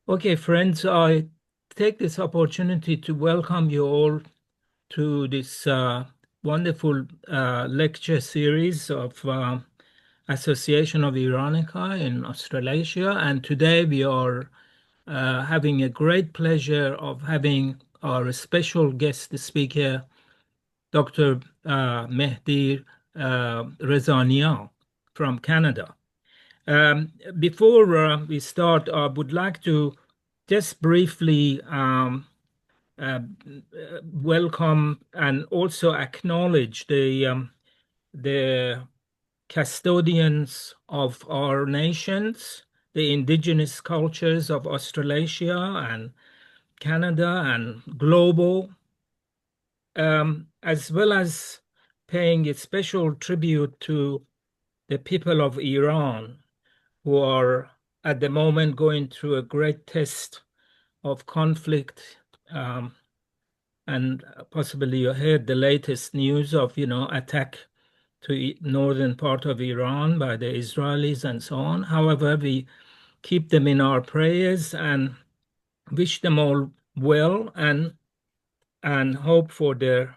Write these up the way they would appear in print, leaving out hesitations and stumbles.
Okay, friends, I take this opportunity to welcome you all to this wonderful lecture series of Association of Iranica in Australasia. And today we are having a great pleasure of having our special guest speaker, Dr. Mehdi Rezanian from Canada. Before we start, I would like to just briefly uh, welcome and also acknowledge the custodians of our nations, the indigenous cultures of Australasia and Canada and global, as well as paying a special tribute to the people of Iran who are at the moment going through a great test of conflict. And possibly you heard the latest news of, attack to northern part of Iran by the Israelis and so on. However, we keep them in our prayers and wish them all well and hope for their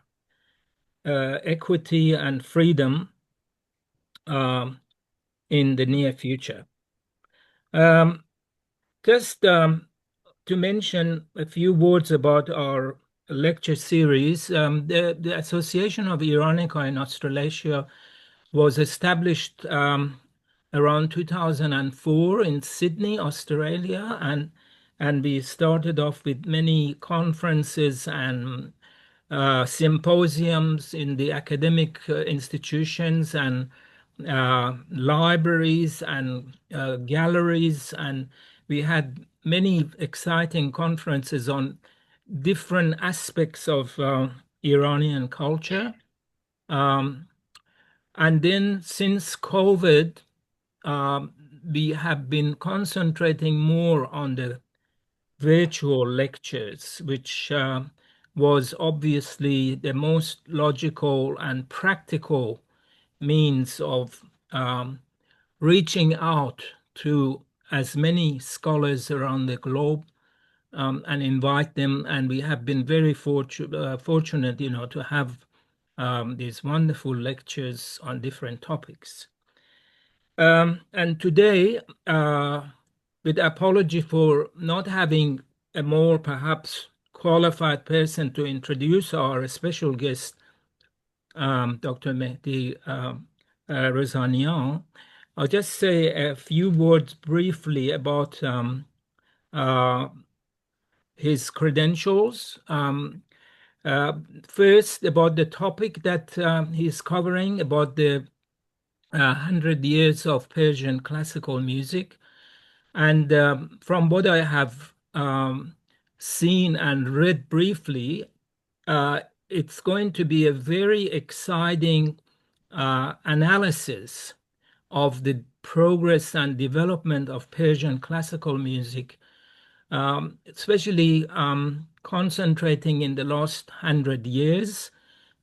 equity and freedom um, in the near future. Um, just to mention a few words about our lecture series, the Association of Iranica in Australasia was established around 2004 in Sydney, Australia, and we started off with many conferences and symposiums in the academic institutions and libraries and galleries, and we had many exciting conferences on different aspects of Iranian culture. Um, and then since COVID, um, we have been concentrating more on the virtual lectures, which was obviously the most logical and practical means of reaching out to as many scholars around the globe and invite them. And we have been very fortunate, to have these wonderful lectures on different topics. And today, with apology for not having a more perhaps qualified person to introduce our special guest, Dr. Mehdi Rezanian, I'll just say a few words briefly about uh, his credentials. Uh, First, about the topic that he's covering, about the 100 years of Persian classical music. And from what I have seen and read briefly, uh, it's going to be a very exciting analysis of the progress and development of Persian classical music, especially concentrating in the last 100 years,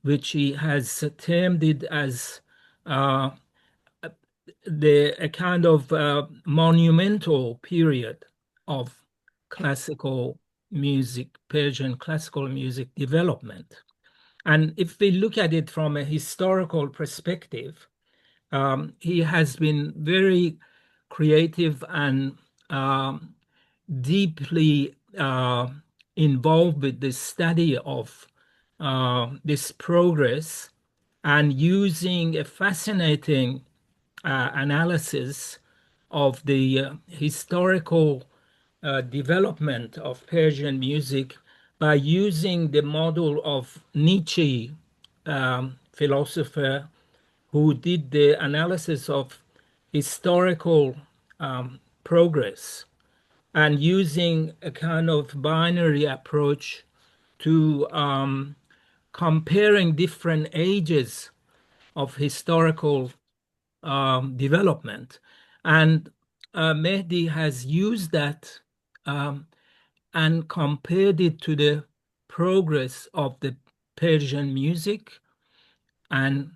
which he has termed it as uh, a kind of monumental period of classical music, Persian classical music development. And if we look at it from a historical perspective, he has been very creative and um, deeply involved with the study of this progress and using a fascinating analysis of the historical development of Persian music by using the model of Nietzsche, philosopher, who did the analysis of historical progress and using a kind of binary approach to comparing different ages of historical development. And Mehdi has used that um, and compared it to the progress of the Persian music and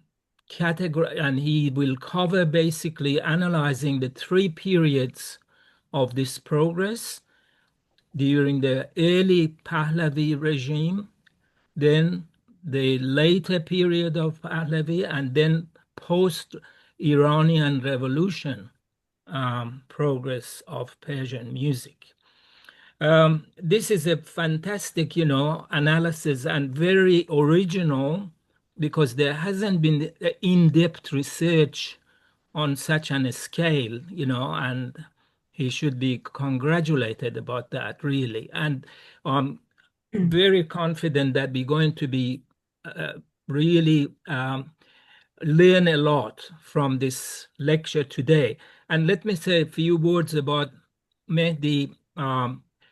category, and he will cover basically analyzing the three periods of this progress during the early Pahlavi regime, then the later period of Pahlavi, and then post-Iranian Revolution progress of Persian music. This is a fantastic, analysis and very original because there hasn't been in-depth research on such an scale, and he should be congratulated about that, really. And I'm very confident that we're going to be really learn a lot from this lecture today. And let me say a few words about Mehdi.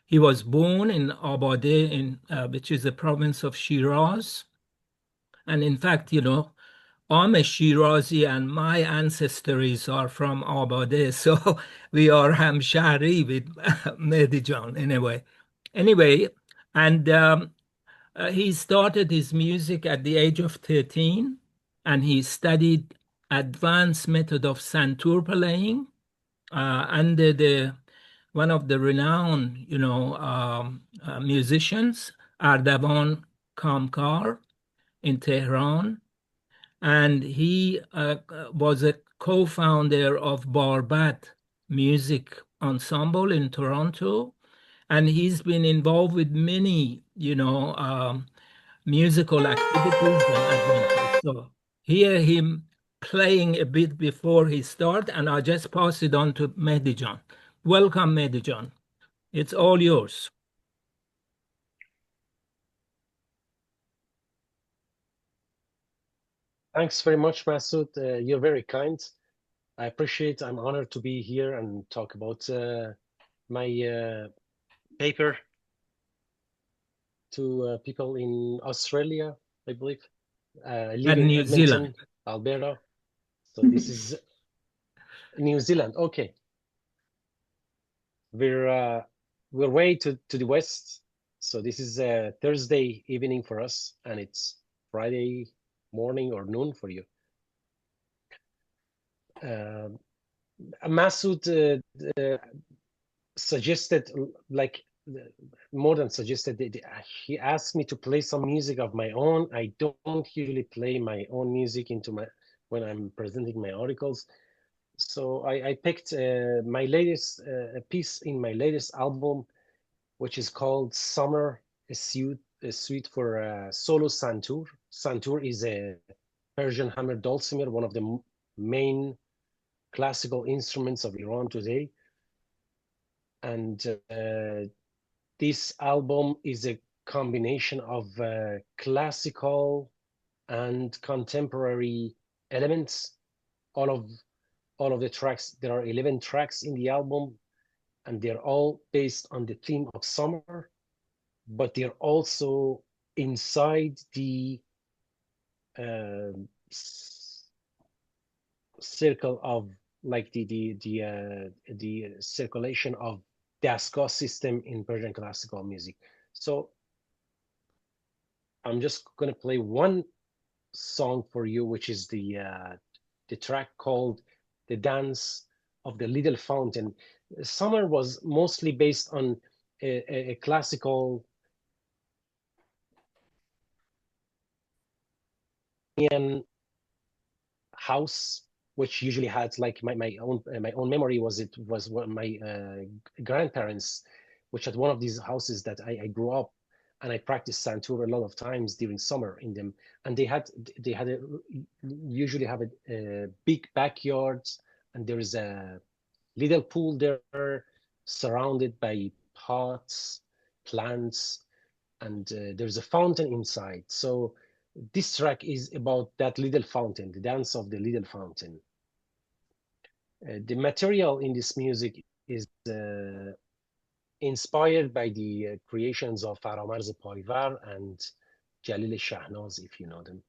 He was born in Abadeh, which is the province of Shiraz. And in fact, I'm a Shirazi and my ancestors are from Abadeh. So we are Hamshari with Mehdi Jan in a way. Anyway, and he started his music at the age of 13 and he studied advanced method of santur playing under the one of the renowned, musicians, Ardavan Kamkar in Tehran, and he was a co-founder of Barbat Music Ensemble in Toronto, and he's been involved with many, musical activities and adventures. So hear him playing a bit before he start, and I just pass it on to Mehdijan. Welcome, Mehdijan. It's all yours. Thanks very much, Masood. You're very kind. I appreciate. I'm honored to be here and talk about my paper to people in Australia, I believe. I live And in New Zealand. Edmonton, Alberta. So this is New Zealand. Okay, we're uh, we're way to the west. So this is Thursday evening for us, and it's Friday morning or noon for you. Uh, Masood suggested, like more than suggested, he asked me to play some music of my own. I don't usually play my own music into my when I'm presenting my articles. So I picked my latest piece in my latest album, which is called Summer, a suite for solo santur. Santur is a Persian hammer dulcimer, one of the main classical instruments of Iran today. And this album is a combination of classical and contemporary elements. All of all of the tracks, there are 11 tracks in the album, and they're all based on the theme of summer, but they're also inside the uh, circle of like the circulation of Daskar system in Persian classical music. So I'm just gonna play one song for you, which is the track called "The Dance of the Little Fountain." Summer was mostly based on a classical house, which usually had like my own memory was it was what my grandparents, which had one of these houses that I grew up, and I practiced santur a lot of times during summer in them, and they had usually have a big backyard, and there is a little pool there surrounded by pots, plants, and there's a fountain inside. So this track is about that little fountain, the dance of the little fountain. The material in this music is inspired by the creations of Faramarz Payvar and Jalil Shahnaz, if you know them.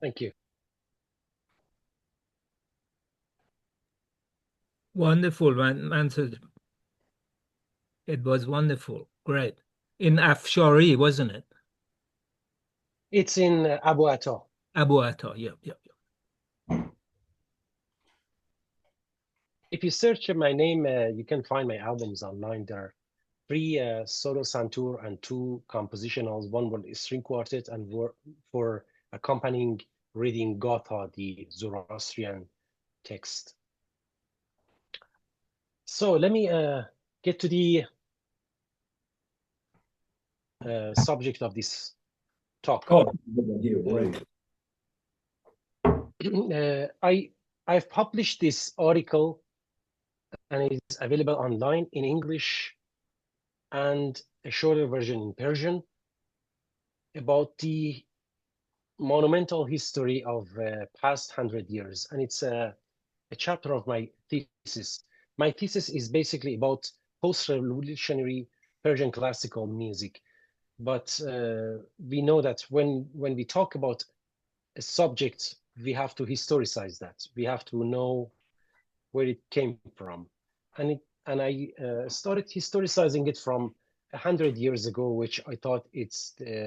Thank you. Wonderful, man. Answered. It was wonderful. Great. In Afshari, wasn't it? It's in Abu Atta. Abu Atta. Yep, yep, yep. If you search my name, you can find my albums online. There are three solo santur and two compositionals. One for the string quartet and for accompanying reading Gotha, the Zoroastrian text. So let me get to the subject of this talk. Oh, great. I've published this article and it's available online in English and a shorter version in Persian about the monumental history of past 100 years. And it's a chapter of my thesis. My thesis is basically about post-revolutionary Persian classical music. But we know that when we talk about a subject, we have to historicize that. We have to know where it came from. And I started historicizing it from 100 years ago, which I thought it's